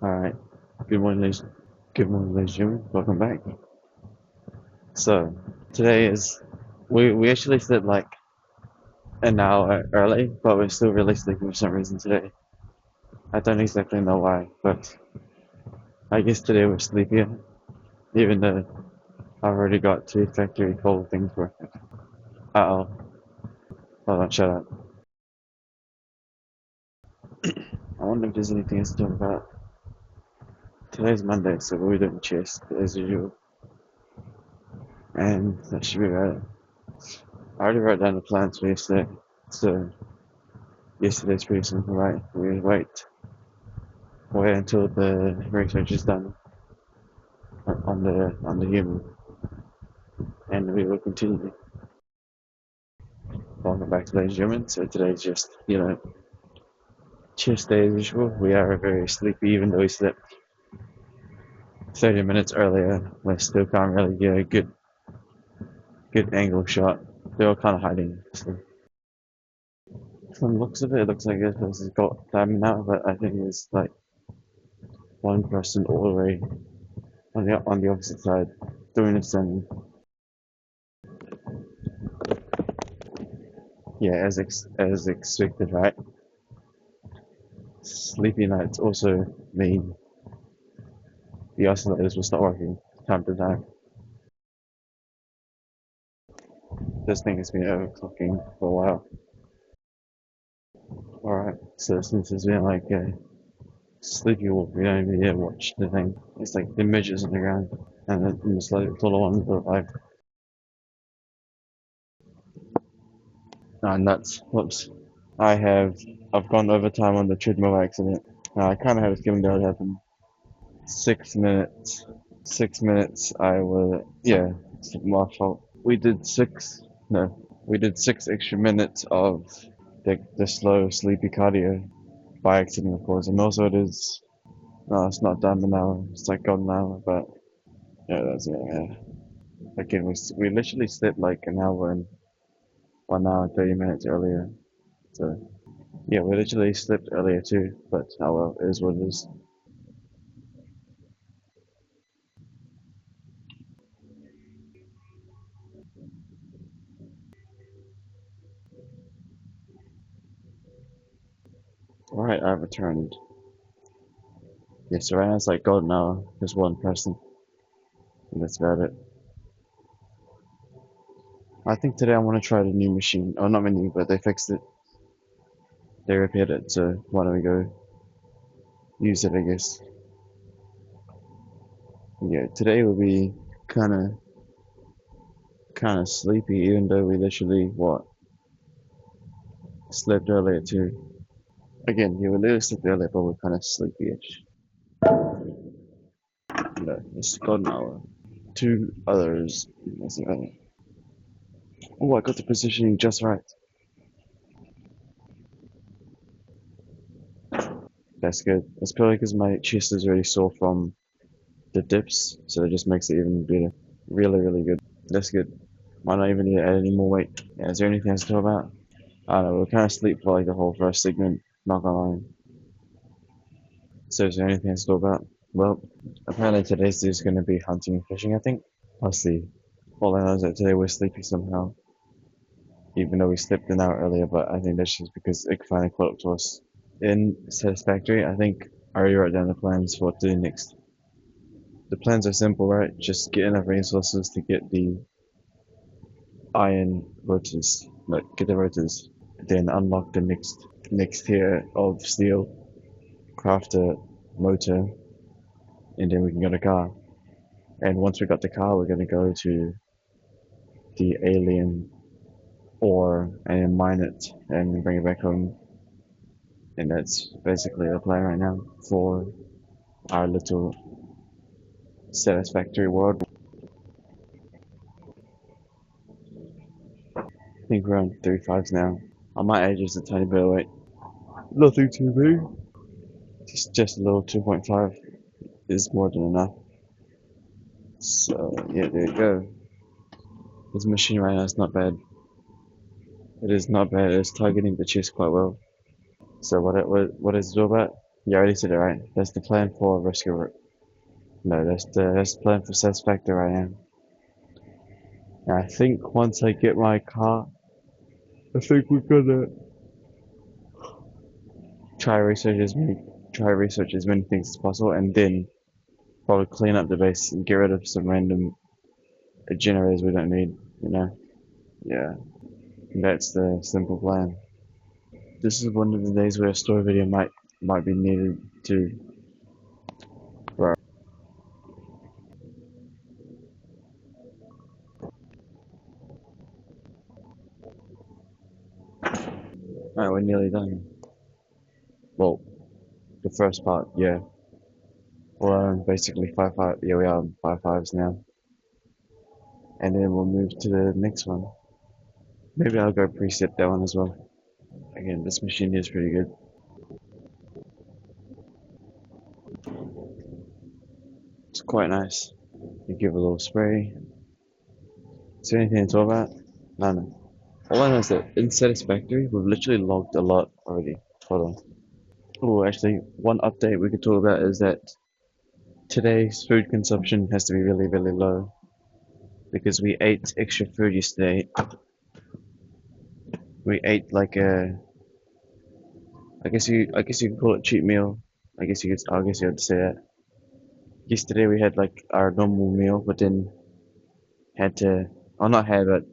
Alright, good morning, ladies and gentlemen. Welcome back. So, today is, we actually slept like an hour early, but we're still really sleepy for some reason today. I don't exactly know why, but I guess today we're sleepier, even though I've already got two factory full things working. Uh-oh. Hold on, shut up. I wonder if there's anything else to talk about. Today's Monday, so we're doing chess as usual, and that should be right. I already wrote down the plans for yesterday, so yesterday's pretty simple, right? We wait until the research is done on the human, and we will continue. Welcome back to ladies and gentlemen. So today's just chest day as usual. We are very sleepy, even though we slept 30 minutes earlier. We still can't really get a good angle shot. They're all kind of hiding. So from the looks of it, it looks like this place has got time now, but I think there's like one person all the way on the opposite side doing the same. Yeah, as expected, right? Sleepy nights also mean the oscillators will start working time to time. This thing has been overclocking for a while. Alright, so since it's been like a sleepy walk, we don't even need to watch the thing. It's like the midges on the ground and the slightly taller ones are like, ah, nuts. Whoops. I've gone overtime on the treadmill by accident. I kind of had a feeling that would happen. 6 minutes. 6 minutes. Yeah, it's my fault. We did six, no, we did 6 extra minutes of the slow, sleepy cardio by accident, of course. And also it is, no, it's not done an hour. It's like gone an hour, but yeah, that's it. Yeah. Again, we literally slept like an hour and 1 hour and 30 minutes earlier. So yeah, we literally slept earlier too. But oh well, it is what it is. All right, I've returned. Yeah, so right now it's like golden hour. There's one person, and that's about it. I think today I want to try the new machine. Oh, not my new, but they fixed it. They repaired it, so why don't we go use it, I guess. Yeah, today will be kind of kind of sleepy, even though we literally what slept earlier too. Again, yeah, we literally slept earlier, but we're kind of sleepy-ish. No, it's golden hour. Two others. Oh, I got the positioning just right. That's good. That's probably because my chest is already sore from the dips, so it just makes it even better. Really, really good. That's good. Might not even need to add any more weight. Yeah, is there anything else to talk about? I don't know, we're kind of asleep for like the whole first segment, not gonna lie. So is there anything else to talk about? Well, apparently today's day is gonna be hunting and fishing, I think. I'll see. All I know is that today we're sleepy somehow, even though we slept an hour earlier, but I think that's just because it finally caught up to us. In Satisfactory, I think I already wrote down the plans for what to do next. The plans are simple, right? Just get enough resources to get the iron rotors, like get the rotors, then unlock the next tier of steel, craft a motor, and then we can get a car. And once we got the car, we're gonna go to the alien ore and mine it and bring it back home. And that's basically the plan right now for our little satisfactory world. I think we're on 35s now. I might add just a tiny bit of weight. Nothing too big. Just a little 2.5 is more than enough. So yeah, there you go. This machine right now is not bad. It is not bad. It's targeting the chest quite well. So what is it all about? You already said it right. That's the plan for rescue. No, that's the plan for Satisfactory right now. And I think once I get my car, I think we're gonna try research as many try research as many things as possible, and then probably clean up the base and get rid of some random generators we don't need. You know? Yeah, that's the simple plan. This is one of the days where a story video might be needed to. Right. Alright, we're nearly done. Well, the first part, yeah. We're on basically 5-5. Yeah, we are on 5-5s now. And then we'll move to the next one. Maybe I'll go preset that one as well. Again, this machine is pretty good. It's quite nice. You give a little spray. Is there anything to talk about? No, no. All I know is that in Satisfactory, we've literally logged a lot already. Hold on. Oh, actually, one update we could talk about is that today's food consumption has to be really, really low because we ate extra food yesterday. We ate like a, I guess you could call it cheat meal. I guess you had to say that. Yesterday we had like our normal meal, but then had to, oh not had, but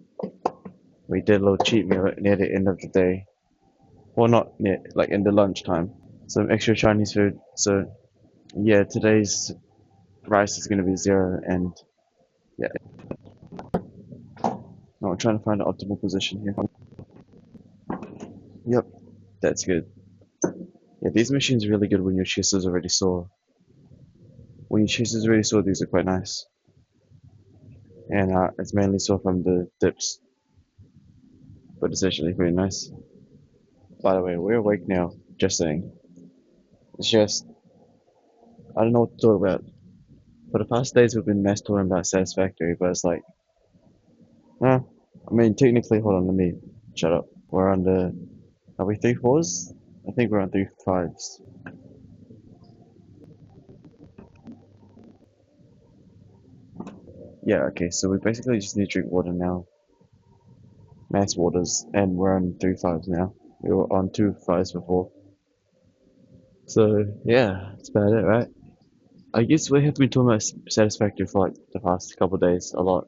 we did a little cheat meal near the end of the day. Well, not near, like in the lunchtime. Some extra Chinese food. So yeah, today's rice is gonna be zero, and yeah, no, I'm trying to find an optimal position here. Yep, that's good. Yeah, these machines are really good when your chest is already sore. When your chest is already sore, these are quite nice. And it's mainly sore from the dips, but it's actually pretty nice. By the way, we're awake now. Just saying. It's just I don't know what to talk about. For the past days, we've been mass talking about Satisfactory, but it's like, eh. I mean, technically, hold on, let me shut up. We're on the. Are we 3-4s? I think we're on 3-5s. Yeah, okay, so we basically just need to drink water now. Mass waters, and we're on 3-5s now. We were on 2-5s before. So, yeah, that's about it, right? I guess we have been talking about Satisfactory for like the past couple of days a lot.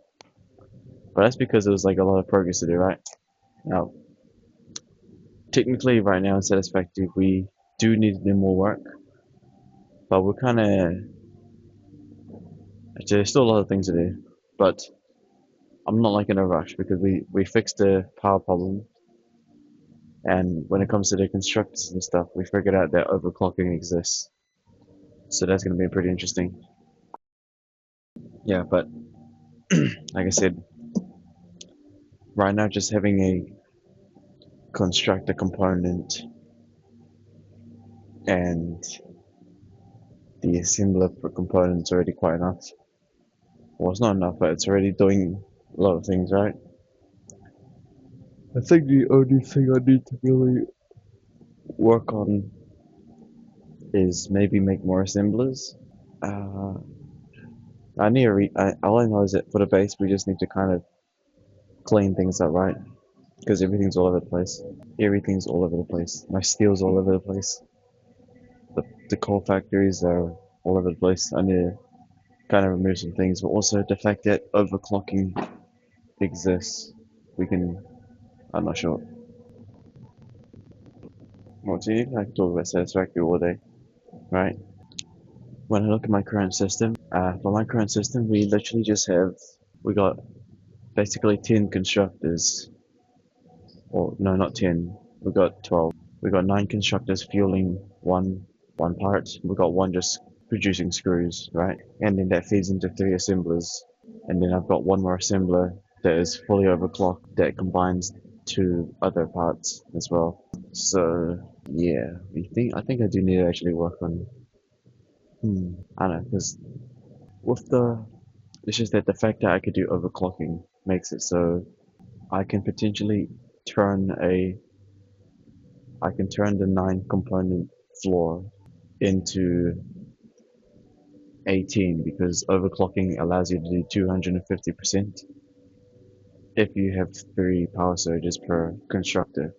But that's because there was like a lot of progress to do, right? Now, technically, right now in Satisfactory, we do need to do more work, but we're kind of actually there's still a lot of things to do. But I'm not like in a rush because we fixed the power problem, and when it comes to the constructors and stuff, we figured out that overclocking exists. So that's going to be pretty interesting. Yeah, but like I said, right now just having a constructor component and the assembler component is already quite enough. Well, it's not enough, but it's already doing a lot of things, right? I think the only thing I need to really work on is maybe make more assemblers. Uh, all I know is that for the base, we just need to kind of clean things up, right? Because everything's all over the place. Everything's all over the place. My steel's all over the place. The coal factories are all over the place. I need to kind of remove some things, but also the fact that overclocking exists. We can, I'm not sure. What do you need? I can talk about Satisfactory all day, right? When I look at my current system, for my current system, we literally just have, we got basically 10 constructors, or no, not 10, we got 12. We got 9 constructors fueling one part. We got one just producing screws, right? And then that feeds into 3 assemblers. And then I've got one more assembler that is fully overclocked that combines 2 other parts as well. So yeah, I think I do need to actually work on. I don't know, because with the it's just that the fact that I could do overclocking makes it so I can potentially turn a I can turn the 9 component floor into 18 because overclocking allows you to do 250% if you have 3 power surges per constructor.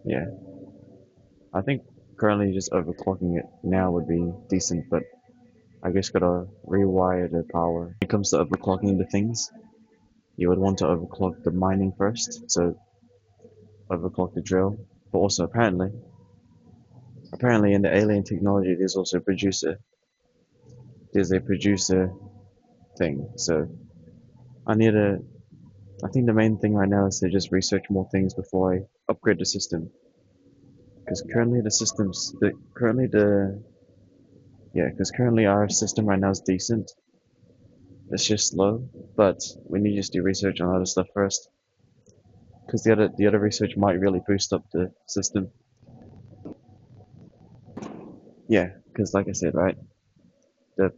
Yeah, I think currently just overclocking it now would be decent, but I guess gotta rewire the power. When it comes to overclocking the things, you would want to overclock the mining first, so overclock the drill. But also apparently in the alien technology there's also a producer. There's a producer thing. So I need to I think the main thing right now is to just research more things before I upgrade the system. Because currently the systems the currently the yeah, because currently our system right now is decent. It's just slow, but we need to just do research on other stuff first. Because the other research might really boost up the system. Yeah, because like I said, right, the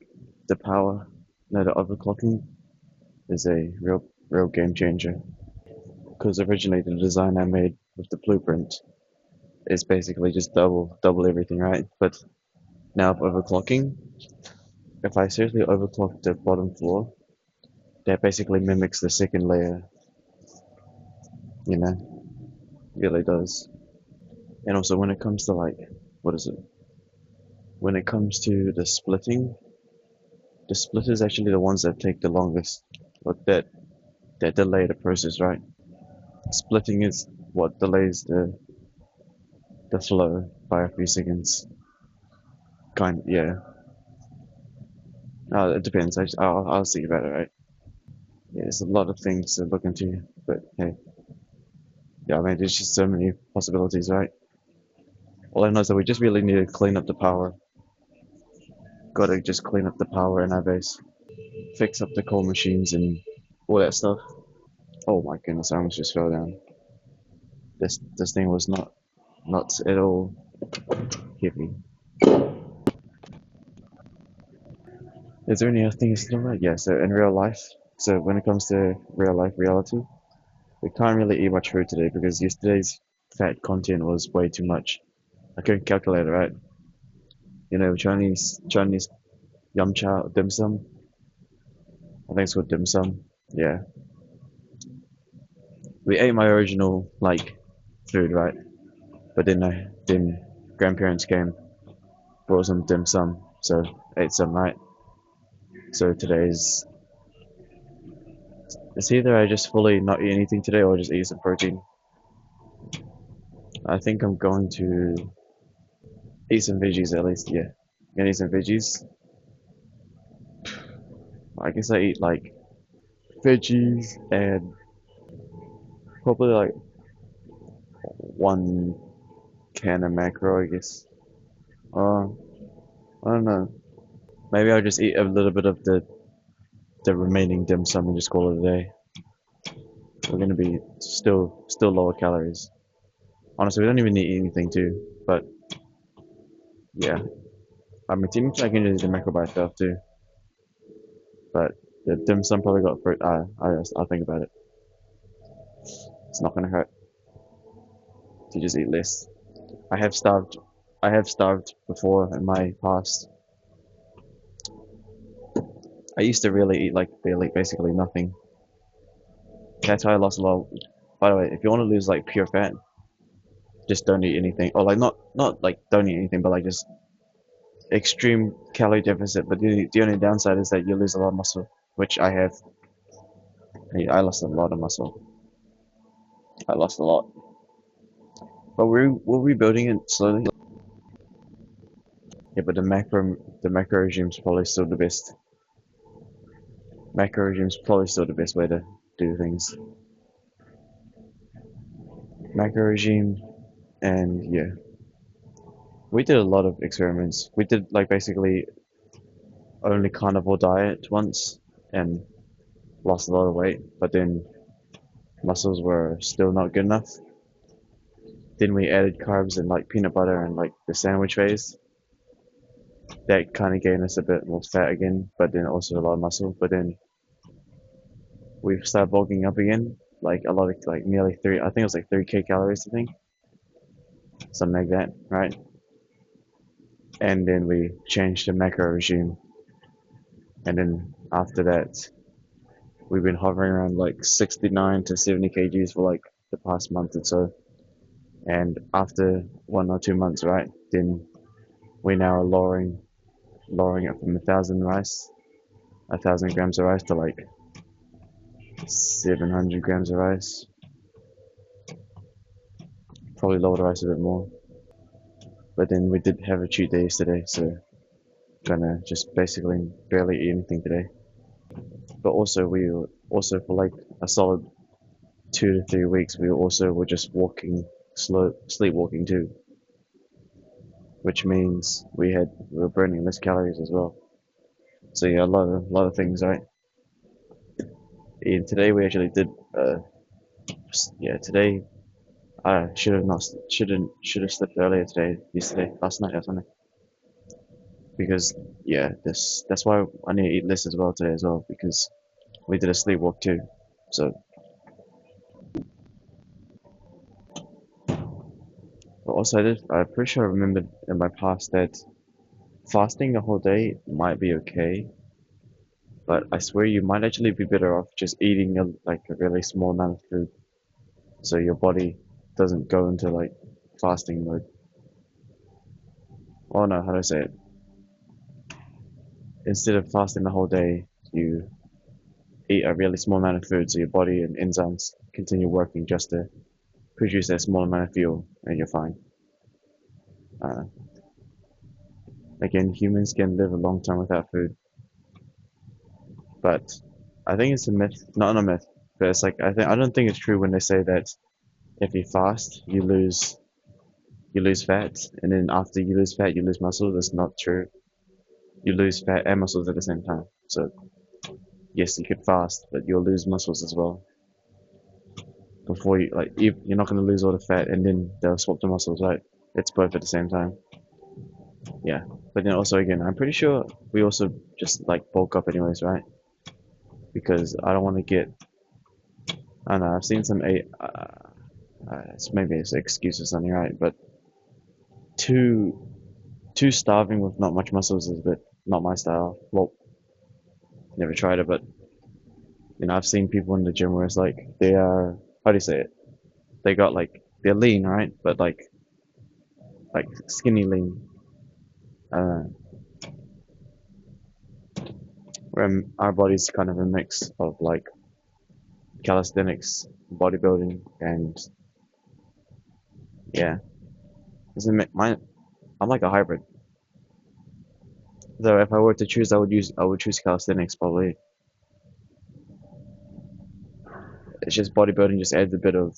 the power, no, the overclocking is a real game changer. Because originally the design I made with the blueprint is basically just double everything, right? But now with overclocking, if I seriously overclock the bottom floor, that basically mimics the second layer, you know, really does. And also when it comes to like, what is it? When it comes to the splitters actually the ones that take the longest, but that delay the process, right? Splitting is what delays the flow by a few seconds. Yeah. It depends. I'll see about it, right? Yeah, there's a lot of things to look into, but hey, yeah, I mean, there's just so many possibilities, right? All I know is that we just really need to clean up the power. Gotta just clean up the power in our base, fix up the coal machines and all that stuff. Oh my goodness, I almost just fell down. This thing was not at all heavy. Is there any other things to know? Yeah, so in real life, so when it comes to real life reality, we can't really eat much food today because yesterday's fat content was way too much. I couldn't calculate it right. You know, Chinese yum cha dim sum. I think it's called dim sum. Yeah, we ate my original like food, right? But then grandparents came, brought some dim sum, so ate some, right? So today's it's either I just fully not eat anything today or just eat some protein. I think I'm going to eat some veggies at least. Yeah, gonna eat some veggies. I guess I eat like veggies and probably like one can of macro, I guess. Uh, I don't know. Maybe I'll just eat a little bit of the remaining dim sum and just call it a day. We're gonna be still lower calories. Honestly, we don't even need anything too. But yeah, I mean, technically I can just eat the macro by itself too. But the dim sum probably got fruit. I'll think about it. It's not gonna hurt to just eat less. I have starved. I have starved before in my past. I used to really eat like basically nothing. That's how I lost a lot. By the way, if you want to lose like pure fat, just don't eat anything. Or like not like don't eat anything, but like just extreme calorie deficit. But the only downside is that you lose a lot of muscle, which I have. I lost a lot of muscle. I lost a lot. But we're rebuilding it slowly. Yeah, but the macro regime's probably still the best. Macro regime's probably still the best way to do things. Macro regime and yeah. We did a lot of experiments. We did like basically only carnivore diet once and lost a lot of weight, but then muscles were still not good enough. Then we added carbs and like peanut butter and like the sandwich phase. That kind of gained us a bit more fat again, but then also a lot of muscle. But then we've started bulking up again, like a lot of like nearly three. I think it was like 3K calories. I think something like that, right? and then we changed the macro regime, and then after that, we've been hovering around like 69 to 70 kgs for like the past month or so. And after 1 or 2 months, right, then we now are lowering it from 1,000 grams of rice to like 700 grams of rice. Probably lower the rice a bit more. But then we did have a cheat day yesterday, so gonna just basically barely eat anything today. But also also for like a solid 2 to 3 weeks we also were just walking sleepwalking too, which means we were burning less calories as well. So yeah, a lot of things, right? And today we actually did today I should have not should have slept earlier yesterday, last night or something. Because yeah, that's why I need to eat less as well today as well, because we did a sleepwalk too. So but also I'm pretty sure I remembered in my past that fasting the whole day might be okay, but I swear you might actually be better off just eating a really small amount of food, so your body doesn't go into like fasting mode. Oh no, how do I say it? Instead of fasting the whole day, you eat a really small amount of food, so your body and enzymes continue working just to produce that small amount of fuel, and you're fine. Uh, Again, humans can live a long time without food, but I think it's a myth. Not a myth, but it's like I don't think it's true when they say that if you fast, you lose fat, and then after you lose fat, you lose muscle. That's not true. You lose fat and muscles at the same time. So yes, you could fast, but you'll lose muscles as well. Before you're not going to lose all the fat, and then they'll swap the muscles, right? It's both at the same time. Yeah, but then also again, I'm pretty sure we also just like bulk up anyways, right? Because I don't want to get. I don't know. I've seen some maybe it's an excuse or something, right? But too too starving with not much muscles is a bit not my style. Well, never tried it, but I've seen people in the gym where it's like they are. How do you say it? They got like they're lean, right? But like skinny lean. Uh, where our body's kind of a mix of like calisthenics, bodybuilding, and yeah, I'm like a hybrid. Though if I were to choose, I would choose calisthenics probably. It's just bodybuilding just adds a bit of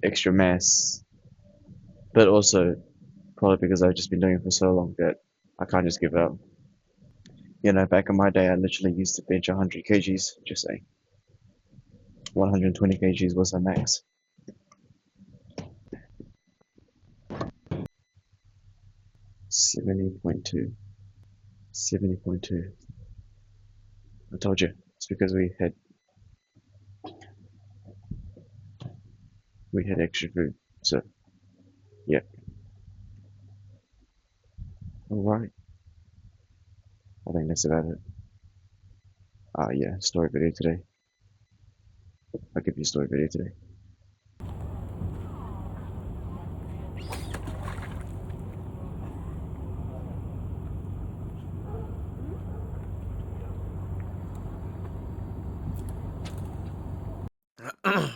extra mass, but also probably because I've just been doing it for so long that I can't just give up. Back in my day, I literally used to bench 100 kgs. Just saying, 120 kgs was my max. 70.2. 70.2. I told you. It's because we had extra food. So yeah. All right. I think that's about it. Yeah. Story video today. I'll give you a story video today.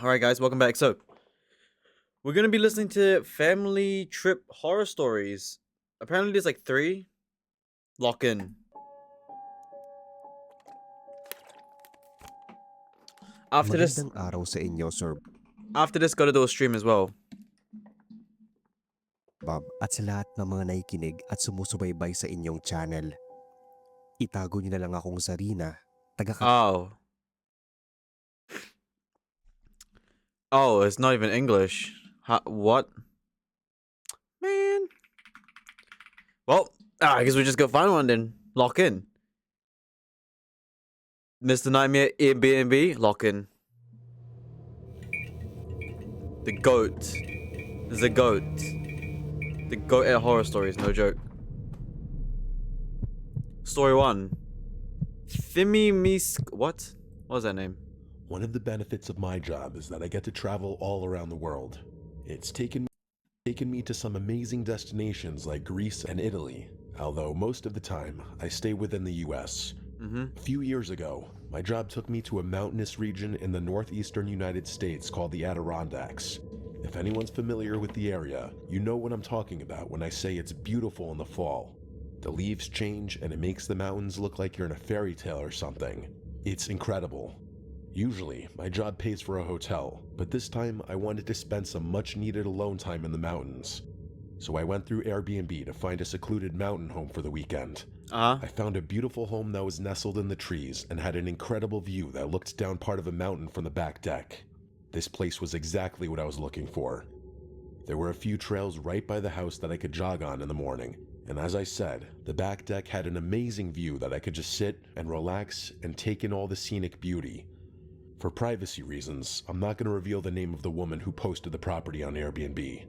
Alright, guys, welcome back. So, we're gonna be listening to family trip horror stories. Apparently, there's like 3. Lock in. After this, Magandang araw sa inyo, Sir gotta do a stream as well. Bob, at sa lahat ng mga nakikinig at sumusubaybay sa inyong channel. Itago niyo na lang akong Zarina, Oh. Oh, it's not even English. What? Man. Well, I guess we just go find one then. Lock in. Mr. Nightmare Airbnb, lock in. The goat. The goat. The goat at horror stories, no joke. Story 1. Thimimis... What? What was that name? One of the benefits of my job is that I get to travel all around the world. It's taken me to some amazing destinations like Greece and Italy, although most of the time I stay within the US. A few years ago, my job took me to a mountainous region in the northeastern United States called the Adirondacks. If anyone's familiar with the area, you know what I'm talking about when I say it's beautiful in the fall. The leaves change and it makes the mountains look like you're in a fairy tale or something. It's incredible. Usually, my job pays for a hotel, but this time I wanted to spend some much needed alone time in the mountains. So I went through Airbnb to find a secluded mountain home for the weekend. I found a beautiful home that was nestled in the trees and had an incredible view that looked down part of a mountain from the back deck. This place was exactly what I was looking for. There were a few trails right by the house that I could jog on in the morning, and as I said, the back deck had an amazing view that I could just sit and relax and take in all the scenic beauty. For privacy reasons, I'm not going to reveal the name of the woman who posted the property on Airbnb.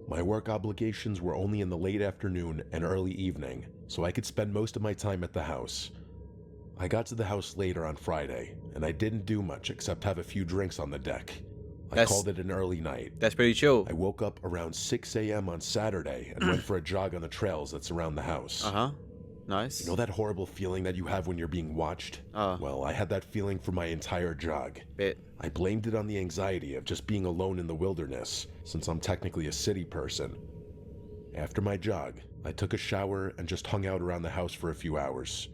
My work obligations were only in the late afternoon and early evening, so I could spend most of my time at the house. I got to the house later on Friday, and I didn't do much except have a few drinks on the deck. I called it an early night. That's pretty chill. I woke up around 6 a.m. on Saturday and went for a jog on the trails that surround the house. Nice. You know that horrible feeling that you have when you're being watched? Well, I had that feeling for my entire jog. I blamed it on the anxiety of just being alone in the wilderness, since I'm technically a city person. After my jog, I took a shower and just hung out around the house for a few hours.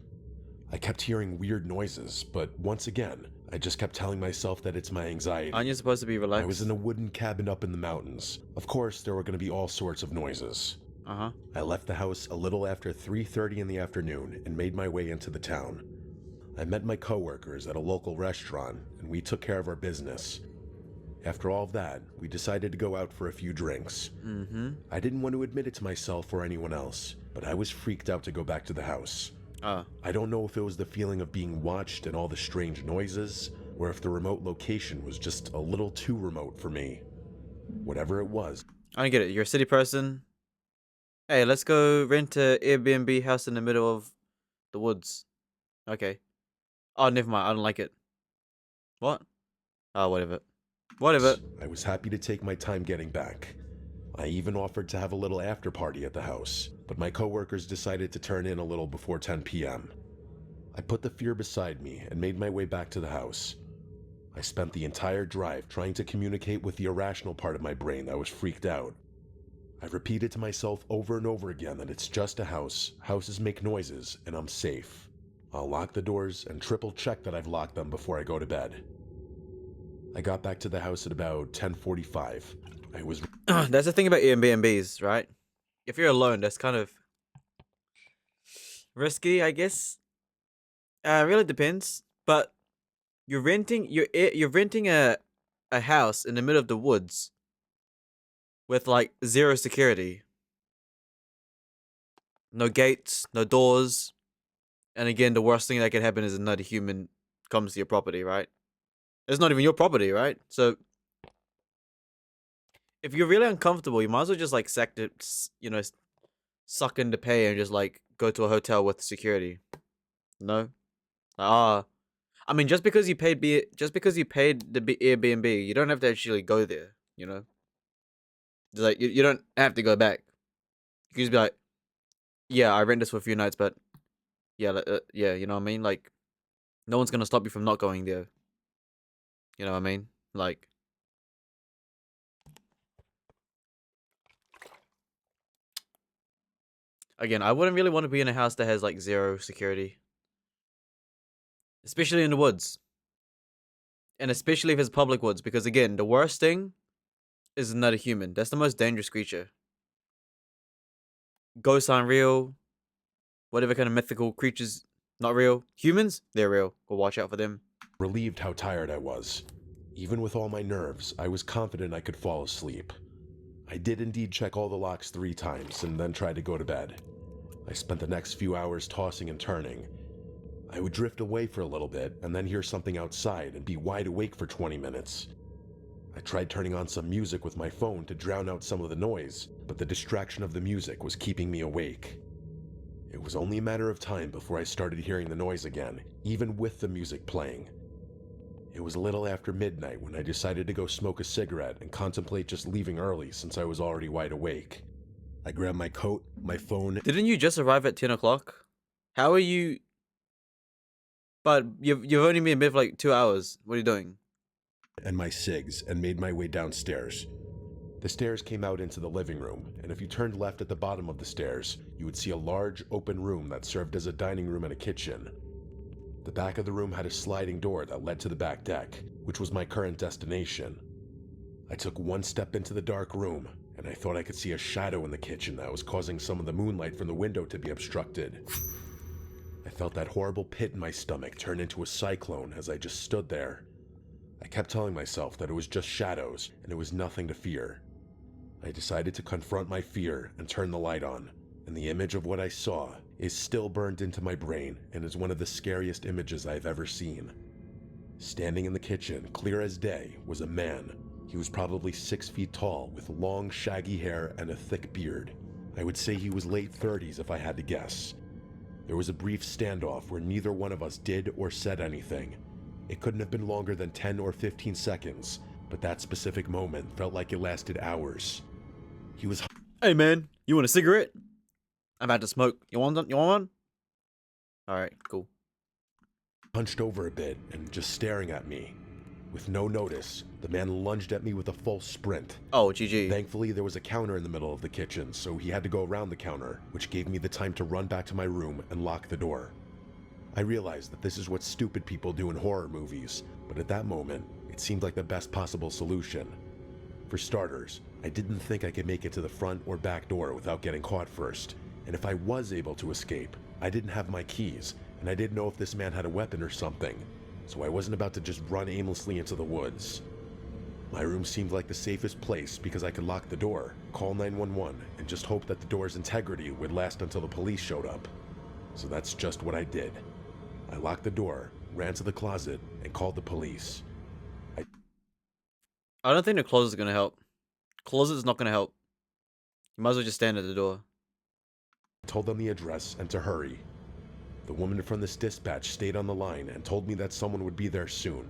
I kept hearing weird noises, but once again, I just kept telling myself that it's my anxiety. Aren't you supposed to be relaxed? I was in a wooden cabin up in the mountains. Of course, there were going to be all sorts of noises. I left the house a little after 3:30 in the afternoon and made my way into the town. I met my coworkers at a local restaurant and we took care of our business. After all of that, we decided to go out for a few drinks. I didn't want to admit it to myself or anyone else, but I was freaked out to go back to the house. I don't know if it was the feeling of being watched and all the strange noises, or if the remote location was just a little too remote for me. Whatever it was. I don't get it. You're a city person. Hey, let's go rent a Airbnb house in the middle of the woods. Okay. Oh, never mind. I don't like it. What? Oh, whatever. Whatever. I was happy to take my time getting back. I even offered to have a little after party at the house, but my coworkers decided to turn in a little before 10 p.m. I put the fear beside me and made my way back to the house. I spent the entire drive trying to communicate with the irrational part of my brain that was freaked out. I repeated to myself over and over again that it's just a house, houses make noises, and I'm safe. I'll lock the doors and triple check that I've locked them before I go to bed. I got back to the house at about 10:45. I was... That's the thing about Airbnbs, right? If you're alone, that's kind of risky, I guess. Really depends. But you're renting a house in the middle of the woods with like zero security. No gates, no doors. And again, the worst thing that can happen is another human comes to your property, right? It's not even your property, right? So if you're really uncomfortable, you might as well just like suck in the pay and just like go to a hotel with security. No? I mean, just because you paid the Airbnb, you don't have to actually go there, you know? Just like you don't have to go back. You can just be like, yeah, I rent this for a few nights, but yeah, yeah, you know what I mean? Like, no one's gonna stop you from not going there. You know what I mean? Like, again, I wouldn't really want to be in a house that has like zero security, especially in the woods, and especially if it's public woods, because again, the worst thing is another human. That's the most dangerous creature. Ghosts aren't real. Whatever kind of mythical creatures, not real. Humans, they're real. Go watch out for them. Relieved how tired I was. Even with all my nerves, I was confident I could fall asleep. I did indeed check all the locks 3 times and then tried to go to bed. I spent the next few hours tossing and turning. I would drift away for a little bit and then hear something outside and be wide awake for 20 minutes. I tried turning on some music with my phone to drown out some of the noise, but the distraction of the music was keeping me awake. It It was only a matter of time before I started hearing the noise again, even with the music playing. It was a little after midnight when I decided to go smoke a cigarette and contemplate just leaving early since I was already wide awake. I grabbed my coat, my phone, Didn't you just arrive at 10 o'clock? How are you? But you've only been in bed for like 2 hours. What are you doing? and my cigs and made my way downstairs. The stairs came out into the living room, and if you turned left at the bottom of the stairs, you would see a large open room that served as a dining room and a kitchen. The back of the room had a sliding door that led to the back deck, which was my current destination. I took one step into the dark room, and I thought I could see a shadow in the kitchen that was causing some of the moonlight from the window to be obstructed. I felt that horrible pit in my stomach turn into a cyclone as I just stood there. I kept telling myself that it was just shadows and it was nothing to fear. I decided to confront my fear and turn the light on, and the image of what I saw is still burned into my brain and is one of the scariest images I've ever seen. Standing in the kitchen, clear as day, was a man. He was probably 6 feet tall, with long, shaggy hair and a thick beard. I would say he was late 30s if I had to guess. There was a brief standoff where neither one of us did or said anything. It couldn't have been longer than 10 or 15 seconds, but that specific moment felt like it lasted hours. He was Hey man, you want a cigarette? I'm about to smoke. You want one? Alright, cool. hunched over a bit and just staring at me. With no notice, the man lunged at me with a full sprint. Oh, GG. Thankfully, there was a counter in the middle of the kitchen, so he had to go around the counter, which gave me the time to run back to my room and lock the door. I realized that this is what stupid people do in horror movies, but at that moment, it seemed like the best possible solution. For starters, I didn't think I could make it to the front or back door without getting caught first, and if I was able to escape, I didn't have my keys, and I didn't know if this man had a weapon or something, so I wasn't about to just run aimlessly into the woods. My room seemed like the safest place because I could lock the door, call 911, and just hope that the door's integrity would last until the police showed up. So that's just what I did. I locked the door, ran to the closet, and called the police. I don't think the closet's gonna help. Closet's not gonna help. You might as well just stand at the door. I told them the address and to hurry. The woman from this dispatch stayed on the line and told me that someone would be there soon.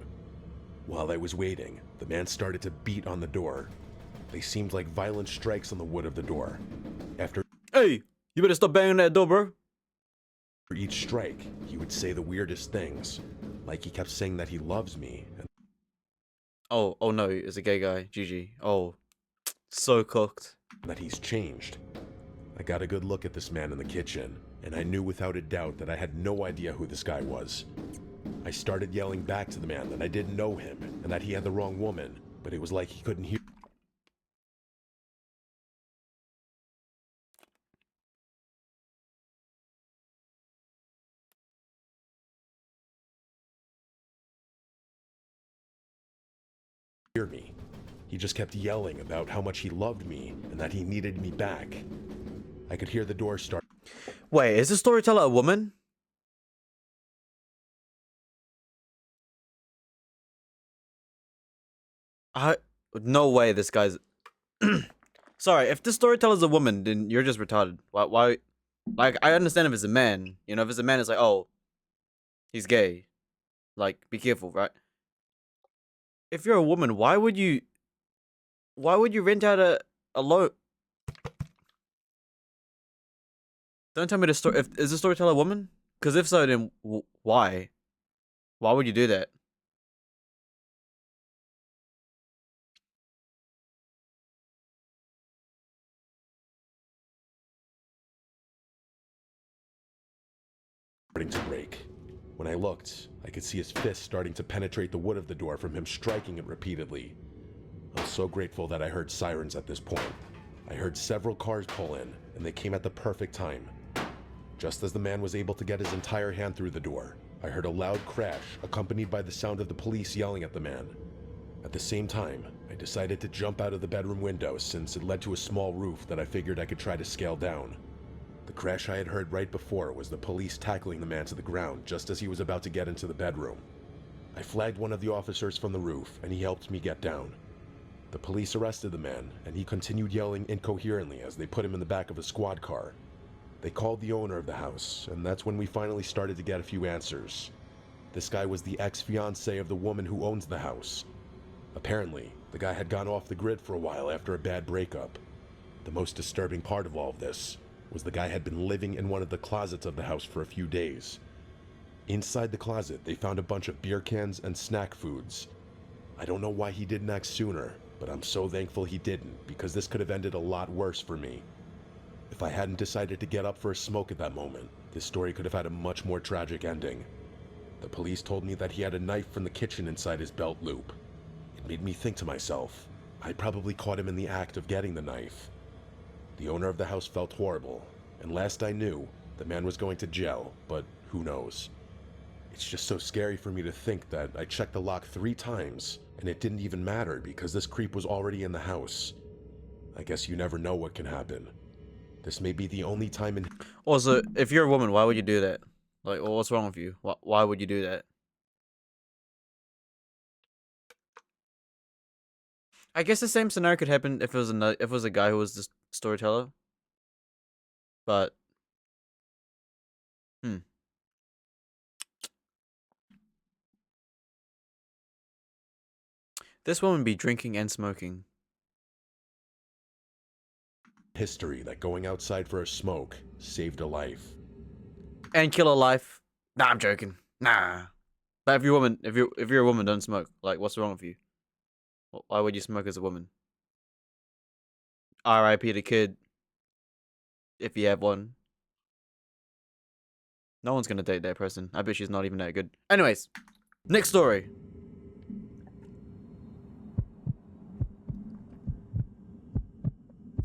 While I was waiting, the man started to beat on the door. They seemed like violent strikes on the wood of the door. After Hey, you better stop banging that door, bro. each strike, he would say the weirdest things, like he kept saying that he loves me and Oh no, it's a gay guy. GG. Oh, so cooked. that he's changed. I got a good look at this man in the kitchen, and I knew without a doubt that I had no idea who this guy was. I started yelling back to the man that I didn't know him and that he had the wrong woman, but it was like he couldn't hear me. He just kept yelling about how much he loved me and that he needed me back. I could hear the door start. Wait, is the storyteller a woman? No way this guy's... Sorry, if the storyteller's a woman, then you're just retarded. Why? Like, I understand if it's a man. You know, if it's a man, it's like, oh, he's gay. Like, be careful, right? If you're a woman, why would you rent out a low... Don't tell me the story. Is the storyteller a woman? Because if so, then why? Why would you do that? Starting to break. When I looked, I could see his fist starting to penetrate the wood of the door from him striking it repeatedly. I was so grateful that I heard sirens at this point. I heard several cars pull in, and they came at the perfect time. Just as the man was able to get his entire hand through the door, I heard a loud crash accompanied by the sound of the police yelling at the man. At the same time, I decided to jump out of the bedroom window since it led to a small roof that I figured I could try to scale down. The crash I had heard right before was the police tackling the man to the ground just as he was about to get into the bedroom. I flagged one of the officers from the roof and he helped me get down. The police arrested the man and he continued yelling incoherently as they put him in the back of a squad car. They called the owner of the house, and that's when we finally started to get a few answers. This guy was the ex-fiancé of the woman who owns the house. Apparently, the guy had gone off the grid for a while after a bad breakup. The most disturbing part of all of this was the guy had been living in one of the closets of the house for a few days. Inside the closet, they found a bunch of beer cans and snack foods. I don't know why he didn't act sooner, but I'm so thankful he didn't, because this could have ended a lot worse for me. If I hadn't decided to get up for a smoke at that moment, this story could have had a much more tragic ending. The police told me that he had a knife from the kitchen inside his belt loop. It made me think to myself, I probably caught him in the act of getting the knife. The owner of the house felt horrible, and last I knew, the man was going to jail, but who knows. It's just so scary for me to think that I checked the lock 3 times, and it didn't even matter because this creep was already in the house. I guess you never know what can happen. This may be the only time in... Also, if you're a woman, why would you do that? Like, what's wrong with you? Why would you do that? I guess the same scenario could happen if it was a guy who was the storyteller. But, this woman be drinking and smoking. history that going outside for a smoke saved a life. And kill a life. Nah, I'm joking. Nah. But if you're a woman, if you're a woman, don't smoke. Like, what's wrong with you? Why would you smoke as a woman? R.I.P. the kid. If you have one. No one's gonna date that person. I bet she's not even that good. Anyways, next story.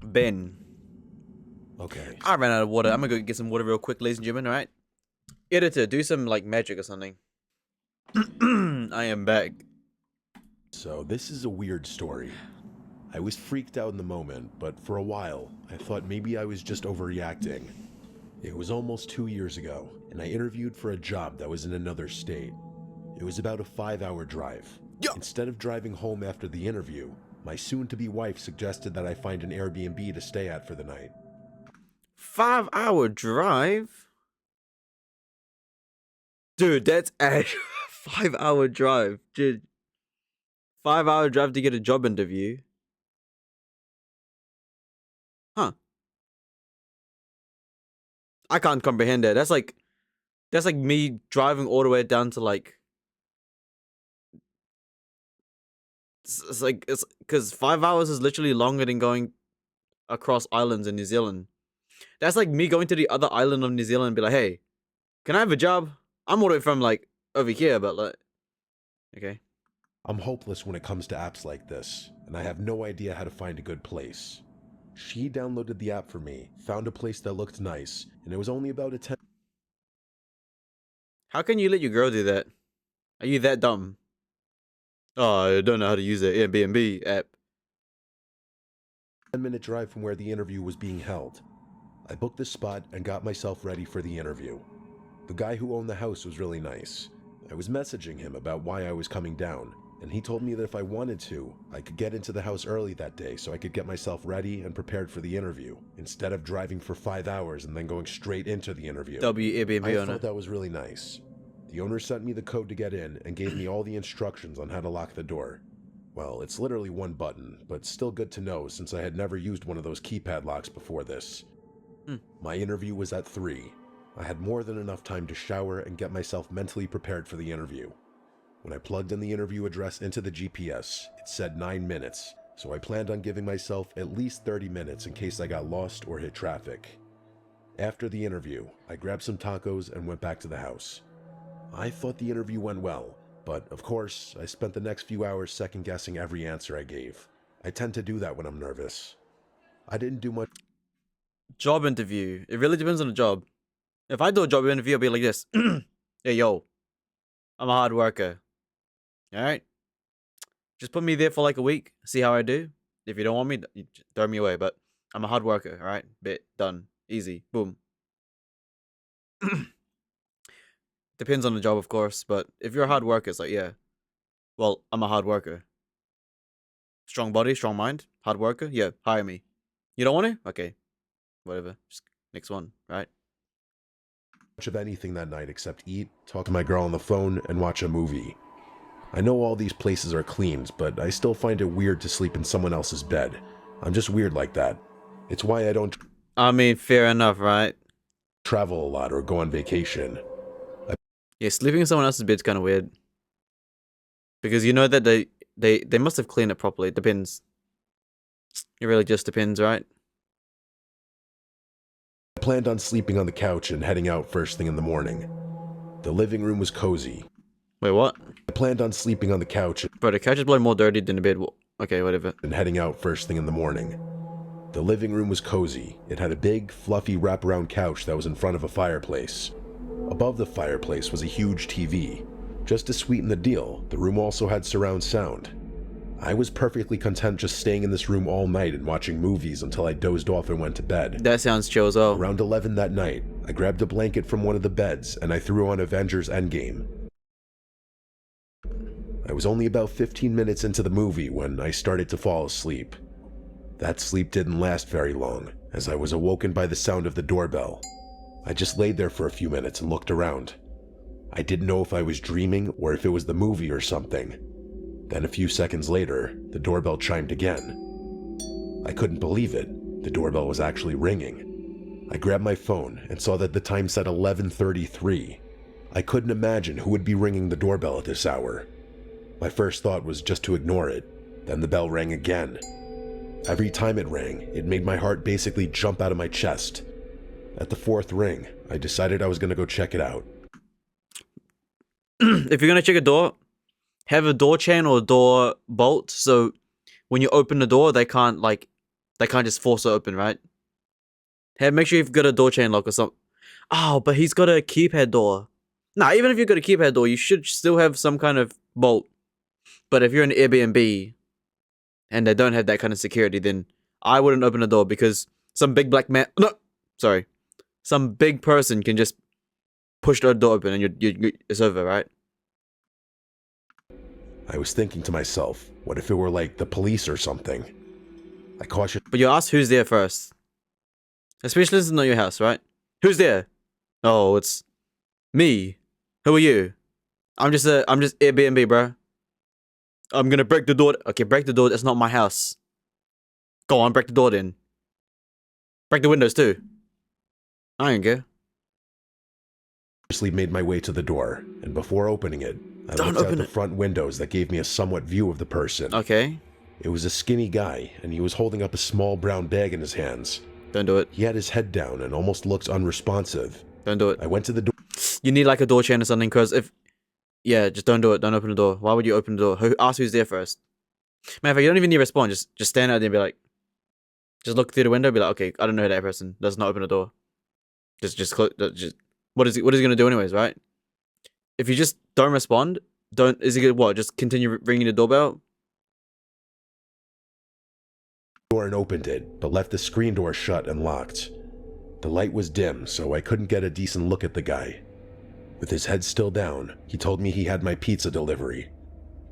Ben. Okay. I ran out of water. I'm gonna go get some water real quick, ladies and gentlemen, alright? Editor, do some, like, magic or something. I am back. So this is a weird story. I was freaked out in the moment, but for a while, I thought maybe I was just overreacting. It was almost 2 years ago, and I interviewed for a job that was in another state. It was about a 5-hour drive. Yo! Instead of driving home after the interview, my soon-to-be wife suggested that I find an Airbnb to stay at for the night. 5-hour drive? Dude, that's a 5-hour drive. Dude. 5-hour drive to get a job interview. Huh. I can't comprehend that. That's like me driving all the way down to like it's like it's because 5 hours is literally longer than going across islands in New Zealand. That's like me going to the other island of New Zealand and be like, hey, can I have a job? I'm all the way from like over here, but like okay. I'm hopeless when it comes to apps like this, and I have no idea how to find a good place. She downloaded the app for me, found a place that looked nice, and it was only about a 10 How can you let your girl do that? Are you that dumb? Oh, I don't know how to use the Airbnb app. 10-minute drive from where the interview was being held. I booked the spot and got myself ready for the interview. The guy who owned the house was really nice. I was messaging him about why I was coming down, and he told me that if I wanted to, I could get into the house early that day so I could get myself ready and prepared for the interview, instead of driving for 5 hours and then going straight into the interview. Airbnb I owner. thought that was really nice. The owner sent me the code to get in and gave me all the instructions on how to lock the door. Well, it's literally one button, but still good to know since I had never used one of those keypad locks before this. My interview was at 3. I had more than enough time to shower and get myself mentally prepared for the interview. When I plugged in the interview address into the GPS, it said 9 minutes, so I planned on giving myself at least 30 minutes in case I got lost or hit traffic. After the interview, I grabbed some tacos and went back to the house. I thought the interview went well, but of course, I spent the next few hours second-guessing every answer I gave. I tend to do that when I'm nervous. I didn't do much. Job interview. It really depends on the job. If I do a job interview, I'll be like this. Hey, yo. I'm a hard worker. Alright? Just put me there for like a week. See how I do. If you don't want me, you throw me away. But I'm a hard worker. Alright? Bit. Done. Easy. Boom. Depends on the job, of course. But if you're a hard worker, it's like, yeah. Well, I'm a hard worker. Strong body, strong mind. Hard worker. Yeah, hire me. You don't want to? Okay. Whatever. Just next one, right? Much of anything that night except eat, talk to my girl on the phone, and watch a movie. I know all these places are cleaned, but I still find it weird to sleep in someone else's bed. I'm just weird like that. It's why I don't I mean, fair enough, right? travel a lot or go on vacation. Yeah, sleeping in someone else's bed's kind of weird. Because you know that they must have cleaned it properly. It depends. It really just depends, right? I planned on sleeping on the couch and heading out first thing in the morning. The living room was cozy. Wait, what? I planned on sleeping on the couch Bro, the couch is probably more dirty than the bed. Okay, whatever. and heading out first thing in the morning. The living room was cozy. It had a big, fluffy wraparound couch that was in front of a fireplace. Above the fireplace was a huge TV. Just to sweeten the deal, the room also had surround sound. I was perfectly content just staying in this room all night and watching movies until I dozed off and went to bed. That sounds chill as well. Around 11 that night, I grabbed a blanket from one of the beds and I threw on Avengers Endgame. I was only about 15 minutes into the movie when I started to fall asleep. That sleep didn't last very long, as I was awoken by the sound of the doorbell. I just laid there for a few minutes and looked around. I didn't know if I was dreaming or if it was the movie or something. Then a few seconds later, the doorbell chimed again. I couldn't believe it. The doorbell was actually ringing. I grabbed my phone and saw that the time said 11:33. I couldn't imagine who would be ringing the doorbell at this hour. My first thought was just to ignore it. Then the bell rang again. Every time it rang, it made my heart basically jump out of my chest. At the fourth ring, I decided I was going to go check it out. If you're gonna check a door, have a door chain or a door bolt, so when you open the door, they can't just force it open, right? Make sure you've got a door chain lock or something. Oh, but he's got a keypad door. Nah, even if you've got a keypad door, you should still have some kind of bolt. But if you're an Airbnb and they don't have that kind of security, then I wouldn't open the door because some big black man, some big person can just push the door open and it's over, right? I was thinking to myself, what if it were like the police or something? I cautioned But you ask who's there first. Especially this is not your house, right? Who's there? Oh, it's me. Who are you? I'm just Airbnb, bro. I'm gonna break the door. Okay, break the door. That's not my house. Go on, break the door then. Break the windows too. I don't care. made my way to the door, and before opening it, I Don't looked out open the it. front windows that gave me a somewhat view of the person. Okay, It was a skinny guy, and he was holding up a small brown bag in his hands. don't do it. He had his head down and almost looked unresponsive. Don't do it. I went to the door You need like a door chain or something, cause yeah, just don't do it. Don't open the door. Why would you open the door? Ask who's there first. Man, if you don't even need to respond, just stand out there and be like, just look through the window, and be like, okay, I don't know that person. Does not open the door. Just what is he gonna do anyways, right? If you just don't respond, is he gonna what? Just continue ringing the doorbell? and opened it, but left the screen door shut and locked. The light was dim, so I couldn't get a decent look at the guy. With his head still down, he told me he had my pizza delivery.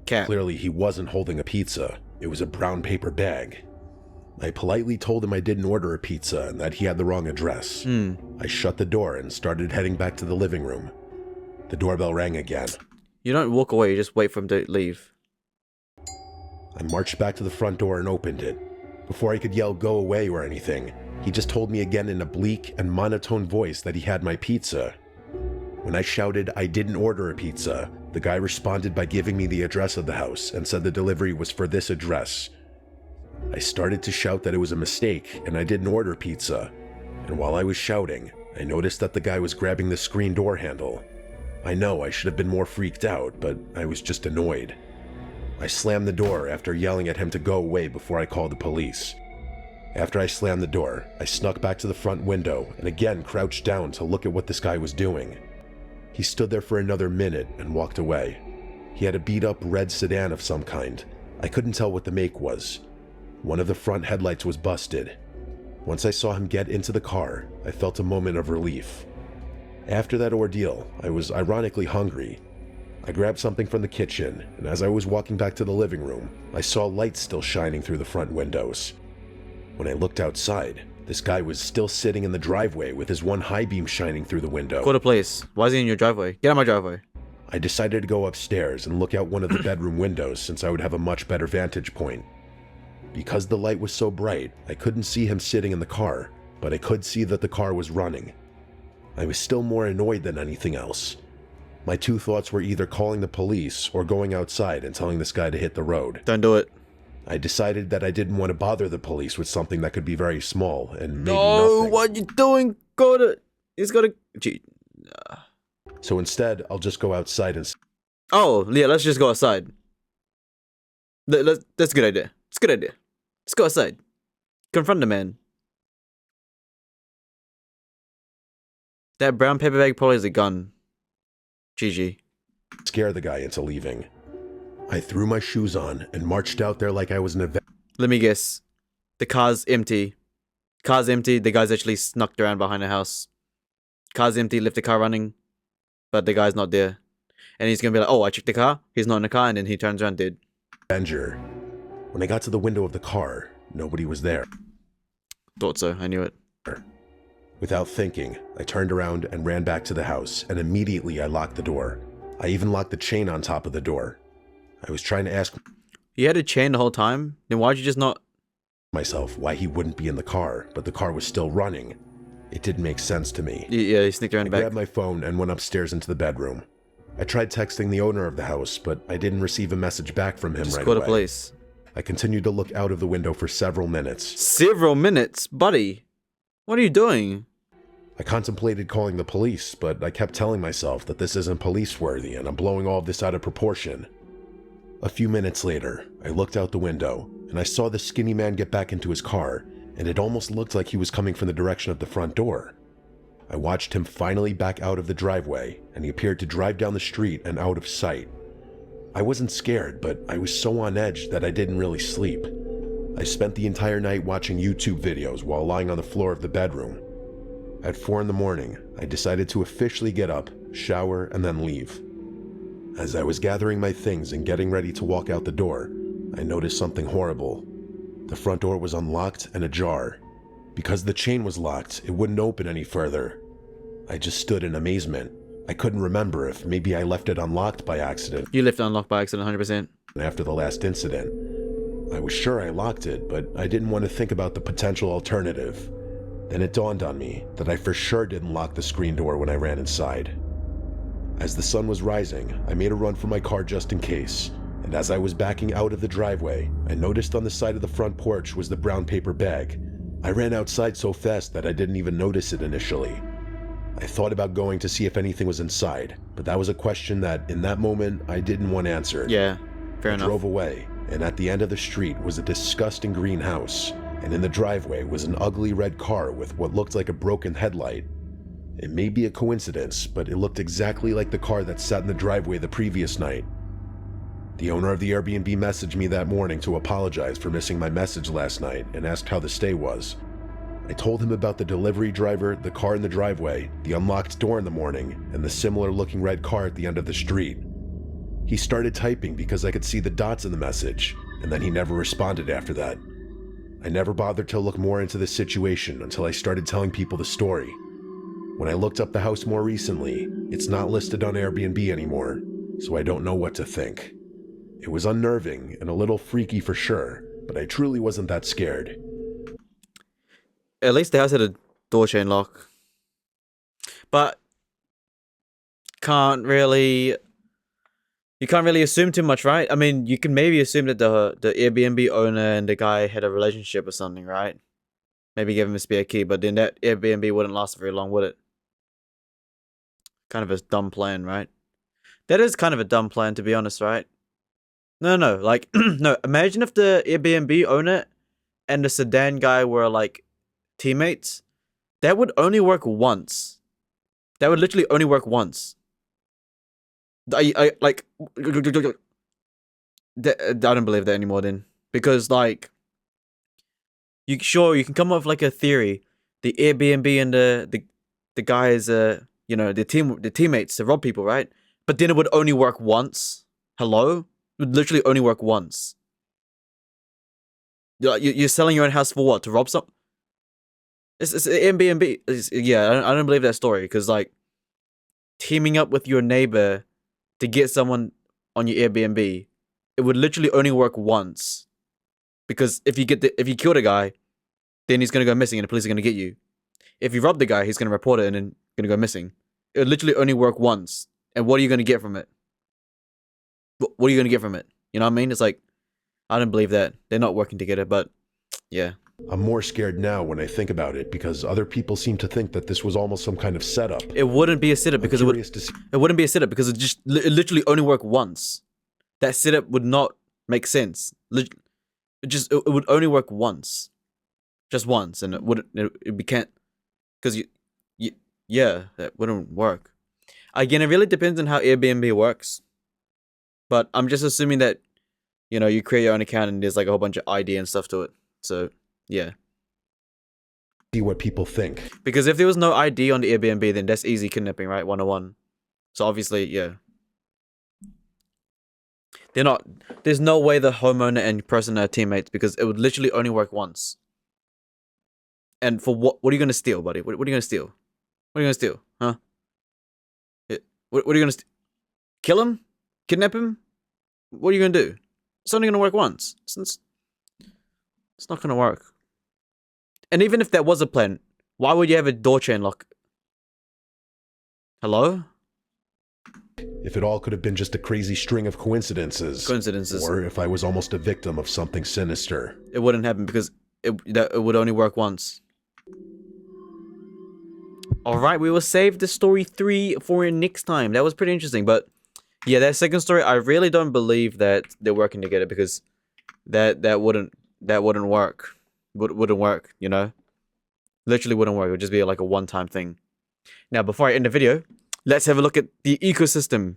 Cat. Clearly, he wasn't holding a pizza. It was a brown paper bag. I politely told him I didn't order a pizza and that he had the wrong address. I shut the door and started heading back to the living room. The doorbell rang again. You don't walk away. You just wait for him to leave. I marched back to the front door and opened it. Before I could yell go away or anything, he just told me again in a bleak and monotone voice that he had my pizza. When I shouted I didn't order a pizza, the guy responded by giving me the address of the house and said the delivery was for this address. I started to shout that it was a mistake and I didn't order pizza, and while I was shouting, I noticed that the guy was grabbing the screen door handle. I know I should have been more freaked out, but I was just annoyed. I slammed the door after yelling at him to go away before I called the police. After I slammed the door, I snuck back to the front window and again crouched down to look at what this guy was doing. He stood there for another minute and walked away. He had a beat-up red sedan of some kind. I couldn't tell what the make was. One of the front headlights was busted. Once I saw him get into the car, I felt a moment of relief. After that ordeal, I was ironically hungry. I grabbed something from the kitchen, and as I was walking back to the living room, I saw lights still shining through the front windows. When I looked outside, This guy was still sitting in the driveway with his one high beam shining through the window. Call the police. Why is he in your driveway? Get out of my driveway. I decided to go upstairs and look out one of the bedroom windows since I would have a much better vantage point. Because the light was so bright, I couldn't see him sitting in the car, but I could see that the car was running. I was still more annoyed than anything else. My two thoughts were either calling the police or going outside and telling this guy to hit the road. Don't do it. I decided that I didn't want to bother the police with something that could be very small and maybe No, nothing. what you doing? Go to. He's got to. Gee. So instead, I'll just go outside and Oh, yeah, let's just go outside. That's a good idea. It's a good idea. Let's go outside. Confront the man. That brown paper bag probably is a gun. GG. scare the guy into leaving. I threw my shoes on and marched out there like I was an event. Let me guess. The car's empty. Car's empty. The guy's actually snuck around behind the house. Car's empty. Left the car running. But the guy's not there. And he's gonna be like, oh, I checked the car. He's not in the car. And then he turns around dead. Avenger. When I got to the window of the car, nobody was there. Thought so. I knew it. Without thinking, I turned around and ran back to the house, and immediately I locked the door. I even locked the chain on top of the door. I was trying to ask You had a chain the whole time? Then why'd you just not... myself why he wouldn't be in the car, but the car was still running. It didn't make sense to me. Yeah, he sneaked around I back. grabbed my phone and went upstairs into the bedroom. I tried texting the owner of the house, but I didn't receive a message back from him Just right call the away. police. I continued to look out of the window for several minutes. Several minutes? Buddy. What are you doing? I contemplated calling the police, but I kept telling myself that this isn't police-worthy and I'm blowing all of this out of proportion. A few minutes later, I looked out the window, and I saw the skinny man get back into his car, and it almost looked like he was coming from the direction of the front door. I watched him finally back out of the driveway, and he appeared to drive down the street and out of sight. I wasn't scared, but I was so on edge that I didn't really sleep. I spent the entire night watching YouTube videos while lying on the floor of the bedroom. At 4 in the morning, I decided to officially get up, shower, and then leave. As I was gathering my things and getting ready to walk out the door, I noticed something horrible. The front door was unlocked and ajar. Because the chain was locked, it wouldn't open any further. I just stood in amazement. I couldn't remember if maybe I left it unlocked by accident You left it unlocked by accident 100%. after the last incident. I was sure I locked it, but I didn't want to think about the potential alternative. Then it dawned on me that I for sure didn't lock the screen door when I ran inside. As the sun was rising, I made a run for my car just in case, and as I was backing out of the driveway, I noticed on the side of the front porch was the brown paper bag. I ran outside so fast that I didn't even notice it initially. I thought about going to see if anything was inside, but that was a question that, in that moment, I didn't want answered. Yeah, fair I enough. drove away, and at the end of the street was a disgusting green house, and in the driveway was an ugly red car with what looked like a broken headlight. It may be a coincidence, but it looked exactly like the car that sat in the driveway the previous night. The owner of the Airbnb messaged me that morning to apologize for missing my message last night and asked how the stay was. I told him about the delivery driver, the car in the driveway, the unlocked door in the morning, and the similar looking red car at the end of the street. He started typing because I could see the dots in the message, and then he never responded after that. I never bothered to look more into this situation until I started telling people the story. When I looked up the house more recently, it's not listed on Airbnb anymore, so I don't know what to think. It was unnerving and a little freaky for sure, but I truly wasn't that scared. At least the house had a door chain lock. But can't really... You can't really assume too much, right? I mean, you can maybe assume that the Airbnb owner and the guy had a relationship or something, right? Maybe give him a spare key, but then that Airbnb wouldn't last very long, would it? Kind of a dumb plan, right? That is kind of a dumb plan, to be honest, right? No, like, no, imagine if the Airbnb owner and the sedan guy were, like, teammates. That would only work once. That would literally only work once. I don't believe that anymore then. Because, like, you can come up with, like, a theory. The Airbnb and the guys, you know, the teammates to rob people, right? But then it would only work once. Hello? It would literally only work once. You're selling your own house for what? To rob some? It's Airbnb. Yeah, I don't believe that story because like teaming up with your neighbor to get someone on your Airbnb, it would literally only work once. Because if you kill the guy, then he's gonna go missing and the police are gonna get you. If you rob the guy, he's gonna report it and then gonna go missing. It would literally only work once. And what are you gonna get from it? What are you gonna get from it? You know what I mean? It's like I don't believe that. They're not working together, but yeah. I'm more scared now when I think about it because other people seem to think that this was almost some kind of setup. It wouldn't be a setup because it wouldn't be a setup because it literally only work once. That setup would not make sense. It would only work once, just once, and it can't because yeah, that wouldn't work. Again, it really depends on how Airbnb works, but I'm just assuming that you create your own account and there's like a whole bunch of ID and stuff to it. So yeah. See what people think. Because if there was no ID on the Airbnb, then that's easy kidnapping, right? 101. So obviously, yeah. There's no way the homeowner and person are teammates because it would literally only work once. And for what are you going to steal, buddy? What are you going to steal? What are you going to steal? Huh? What are you going to kill him? Kidnap him? What are you going to do? It's only going to work once. It's not going to work. And even if that was a plan, why would you have a door chain lock? Hello? If it all could have been just a crazy string of coincidences. Or if I was almost a victim of something sinister. It wouldn't happen because it would only work once. Alright, we will save the story 3 for next time. That was pretty interesting, but yeah, that second story, I really don't believe that they're working together because that wouldn't work. Wouldn't work, Literally wouldn't work. It would just be like a one-time thing. Now, before I end the video, let's have a look at the ecosystem.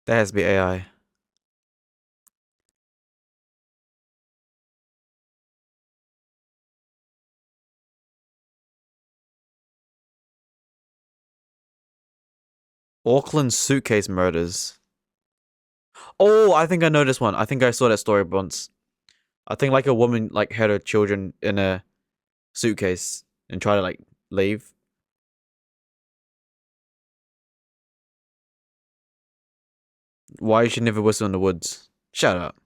That has to be AI. Auckland suitcase murders. Oh, I think I know this one. I think I saw that story once. I think like a woman like had her children in a suitcase and tried to like leave. Why you should never whistle in the woods. Shut up.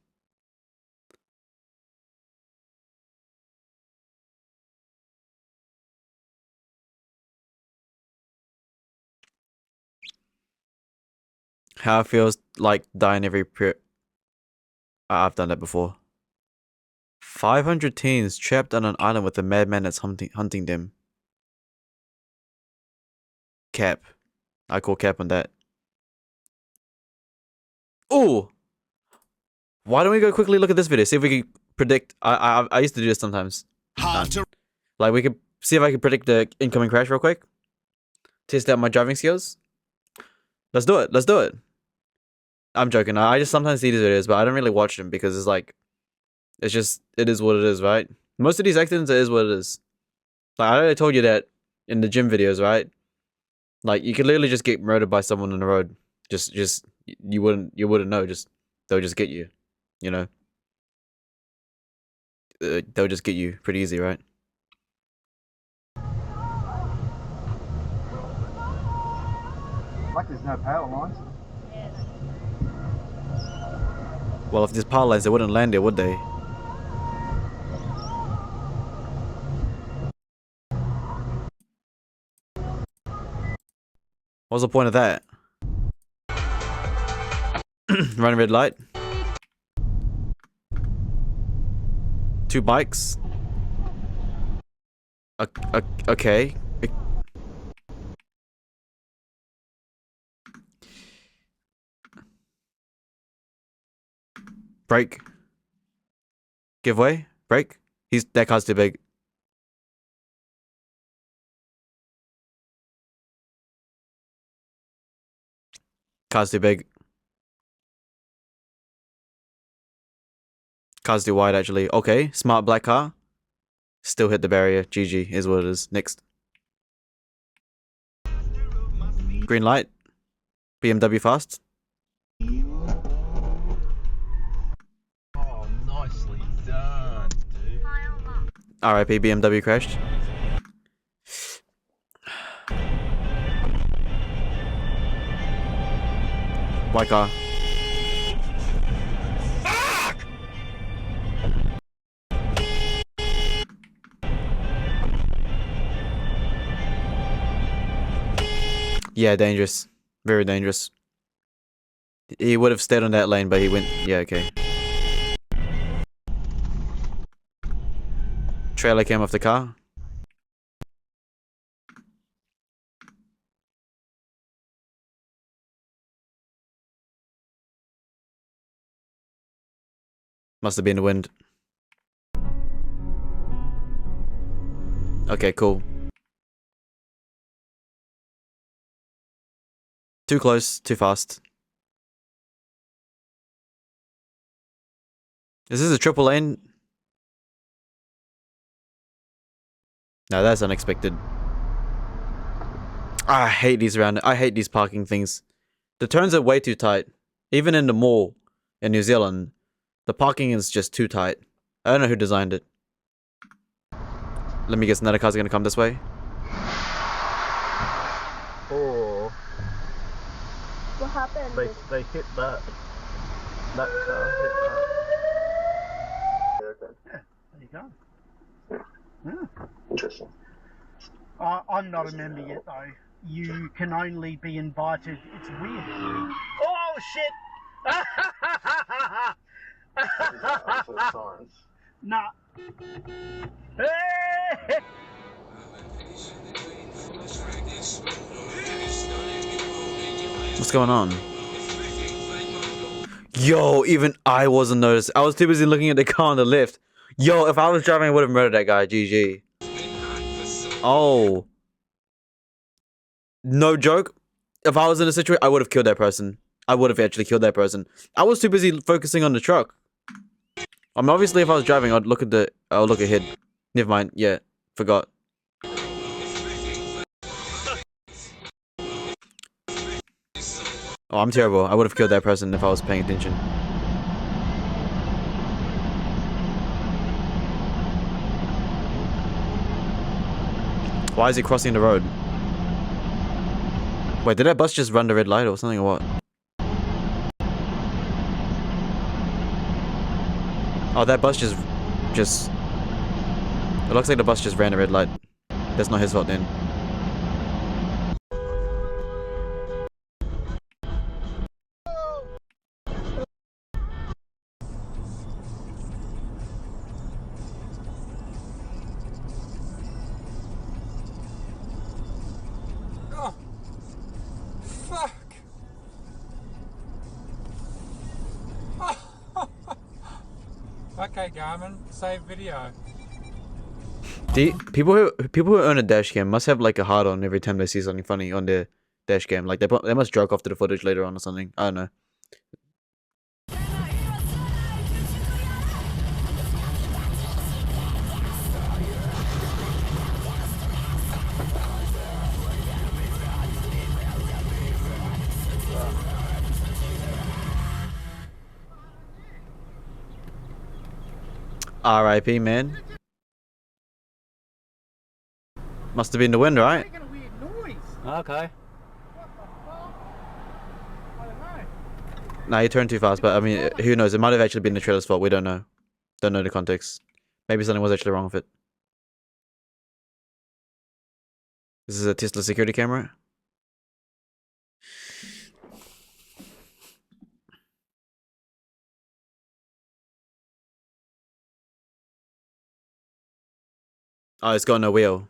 How it feels like dying every I've done that before. 500 teens trapped on an island with a madman that's hunting them. Cap. I call cap on that. Ooh! Why don't we go quickly look at this video, see if we can predict. I used to do this sometimes. Like we could see if I can predict the incoming crash real quick. Test out my driving skills. Let's do it. Let's do it. I'm joking. I just sometimes see these videos, but I don't really watch them because it's like, it is what it is, right? Most of these accidents, it is what it is. Like I already told you that in the gym videos, right? Like you could literally just get murdered by someone on the road. Just you wouldn't know. They'll just get you. They'll just get you pretty easy, right? Like there's no power lines. Well, if there's power lines, they wouldn't land there, would they? What's the point of that? Running red light. 2 bikes. Okay. Brake. Give way. Brake. That car's too big. Car's too big. Car's too wide, actually. Okay, smart black car. Still hit the barrier. GG is what it is. Next. Green light. BMW fast. Oh, nicely done, dude. RIP BMW crashed. White car. Yeah, dangerous. Very dangerous. He would have stayed on that lane, but he went... Yeah, okay. Trailer came off the car. Must have been the wind. Okay, cool. Too close, too fast. Is this a triple lane? No, that's unexpected. I hate these parking things. The turns are way too tight. Even in the mall in New Zealand, the parking is just too tight. I don't know who designed it. Let me guess, another car's gonna come this way. Oh, What happened? they hit that. That car hit that. Yeah, there you go. Yeah. Interesting. I'm not a member yet, though. You can only be invited. It's weird. Oh, shit! Nah. Hey! What's going on? Yo, even I wasn't noticed. I was too busy looking at the car on the left. Yo, if I was driving, I would have murdered that guy. GG. Oh. No joke. If I was in a situation, I would have killed that person. I would have actually killed that person. I was too busy focusing on the truck. I mean, obviously, if I was driving, I'll look ahead. Never mind. Yeah, forgot. Oh, I'm terrible. I would have killed that person if I was paying attention. Why is he crossing the road? Wait, did that bus just run the red light or something or what? Oh, that bus just... It looks like the bus just ran a red light. That's not his fault then. Oh, fuck. Okay, Garmin, save video. People who own a dash cam must have like a hard on every time they see something funny on their dash cam. Like they must jerk off to the footage later on or something. I don't know. R.I.P. man. Must have been the wind, right? Making a weird noise. Okay. What the fuck? I don't know. Nah, he turned too fast, but I mean, who knows? It might have actually been the trailer's fault. We don't know. Don't know the context. Maybe something was actually wrong with it. This is a Tesla security camera. Oh, it's got no wheel.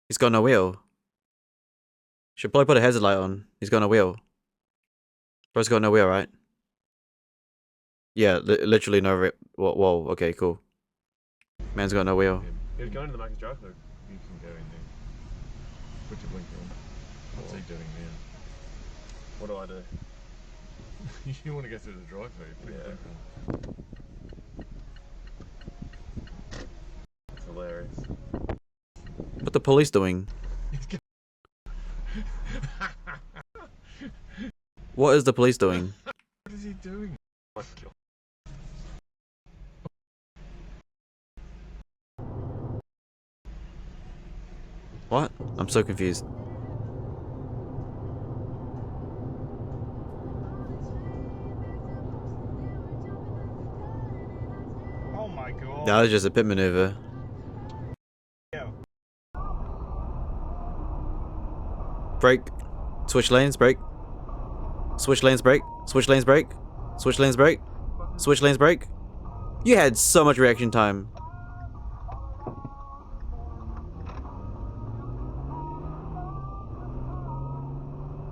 He's got no wheel. Should probably put a hazard light on. He's got no wheel. Bro's got no wheel, right? Yeah, literally no whoa, okay, cool. Man's got no wheel. He was going to the Marcus drive-thru. You can go in there. Put your blinker on. What's he doing now? What do I do? You want to go through the driveway? Yeah. That's hilarious. What the police doing? What is the police doing? What is he doing? Oh my God. What? I'm so confused. Oh my god. That was just a pit maneuver. Yeah. Brake. Switch lanes, brake. Switch lanes, brake. Switch lanes, brake. Switch lanes, brake. Switch lanes, brake. You had so much reaction time.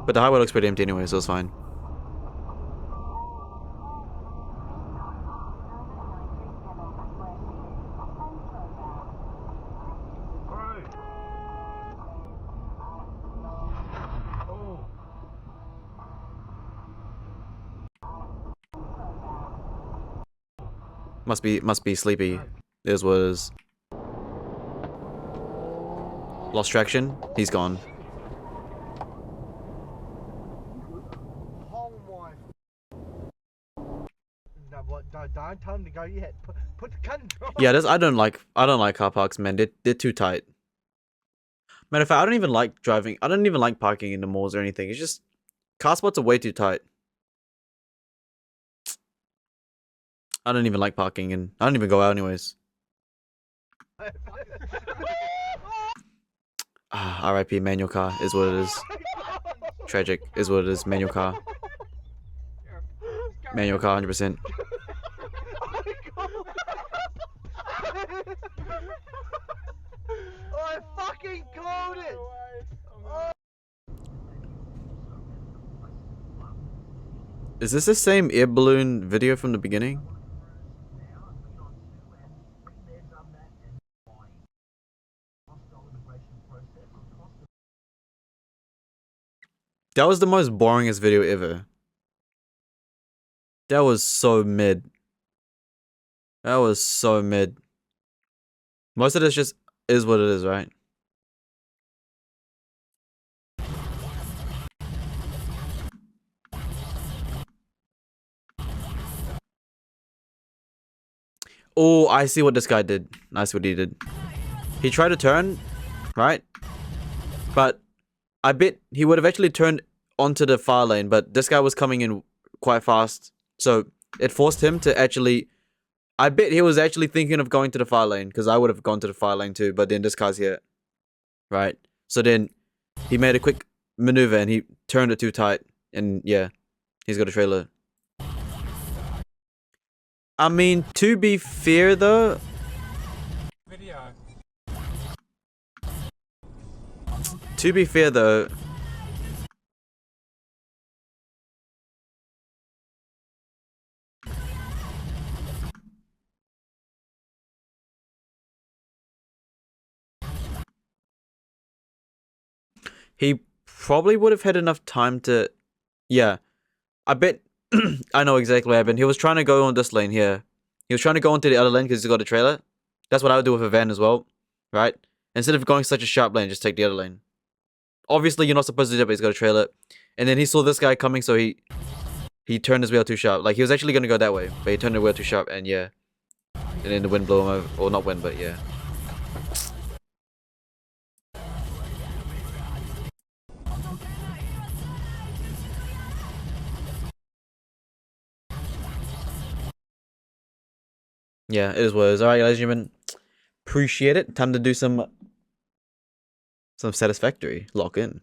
But the highway looks pretty empty anyway, so it's fine. Must be sleepy. Is what it is. Lost traction. He's gone. Oh my. No, what? Don't tell him to go yet. Put the control. Yeah, I don't like car parks, man. They're too tight. Matter of fact, I don't even like driving. I don't even like parking in the malls or anything. It's just car spots are way too tight. I don't even like parking, and I don't even go out anyways. R.I.P. manual car is what it is. Tragic is what it is. Manual car. Manual car, 100%. I fucking called it. Is this the same air balloon video from the beginning? That was the most boringest video ever. That was so mid. That was so mid. Most of this just is what it is, right? Oh, I see what this guy did. I see what he did. He tried to turn, right? But I bet he would have actually turned onto the far lane, but this guy was coming in quite fast. So it forced him to actually... I bet he was actually thinking of going to the far lane, because I would have gone to the far lane too, but then this guy's here. Right? So then he made a quick maneuver and he turned it too tight. And yeah, he's got a trailer. I mean, to be fair though... Video. To be fair though... He probably would have had enough time to... Yeah. I bet... I know exactly what happened. He was trying to go on this lane here. He was trying to go onto the other lane because he's got a trailer. That's what I would do with a van as well. Right? Instead of going such a sharp lane, just take the other lane. Obviously, you're not supposed to do that, but he's got a trailer. And then he saw this guy coming, so he turned his wheel too sharp. Like, he was actually going to go that way, but he turned the wheel too sharp, and yeah. And then the wind blew him over. Or not wind, but yeah. Yeah, it is what it is. Alright, ladies and gentlemen. Appreciate it. Time to do some satisfactory. Lock in.